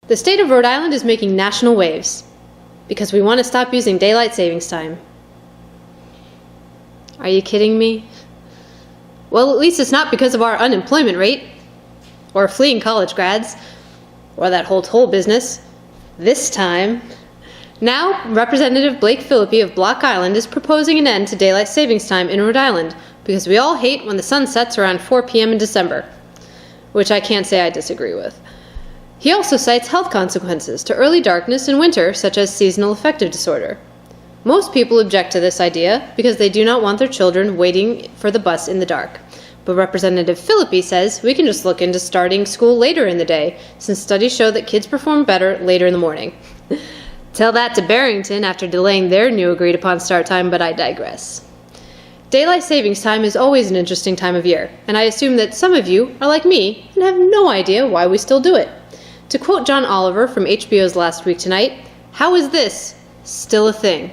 The state of Rhode Island is making national waves because we want to stop using daylight savings time. Are you kidding me? Well, at least it's not because of our unemployment rate, or fleeing college grads, or that whole toll business. This time. Now, Representative Blake Philippi of Block Island is proposing an end to daylight savings time in Rhode Island because we all hate when the sun sets around 4 p.m. in December, which I can't say I disagree with. He also cites health consequences to early darkness in winter, such as seasonal affective disorder. Most people object to this idea because they do not want their children waiting for the bus in the dark. But Representative Philippi says we can just look into starting school later in the day, since studies show that kids perform better later in the morning. Tell that to Barrington after delaying their new agreed-upon start time, but I digress. Daylight savings time is always an interesting time of year, and I assume that some of you are like me and have no idea why we still do it. To quote John Oliver from HBO's Last Week Tonight, "How is this still a thing?"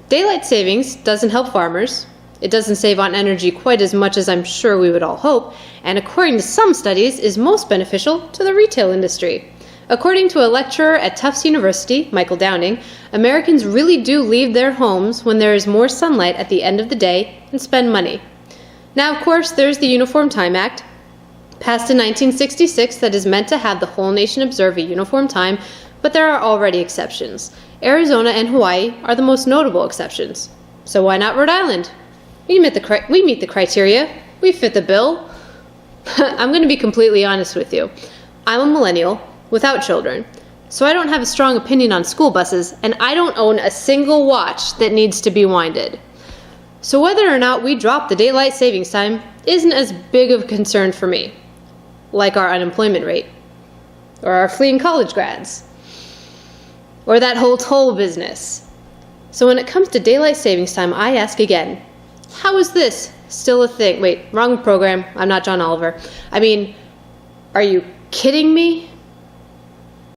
Daylight savings doesn't help farmers. It doesn't save on energy quite as much as I'm sure we would all hope, and according to some studies, is most beneficial to the retail industry. According to a lecturer at Tufts University, Michael Downing, Americans really do leave their homes when there is more sunlight at the end of the day and spend money. Now, of course, there's the Uniform Time Act, passed in 1966, that is meant to have the whole nation observe a uniform time, but there are already exceptions. Arizona and Hawaii are the most notable exceptions. So why not Rhode Island? We meet the criteria. We fit the bill. I'm going to be completely honest with you. I'm a millennial without children, so I don't have a strong opinion on school buses, and I don't own a single watch that needs to be winded. So whether or not we drop the daylight savings time isn't as big of a concern for me, like our unemployment rate, or our fleeing college grads, or that whole toll business. So when it comes to daylight savings time, I ask again, how is this still a thing? Wait, wrong program. I'm not John Oliver. I mean, are you kidding me?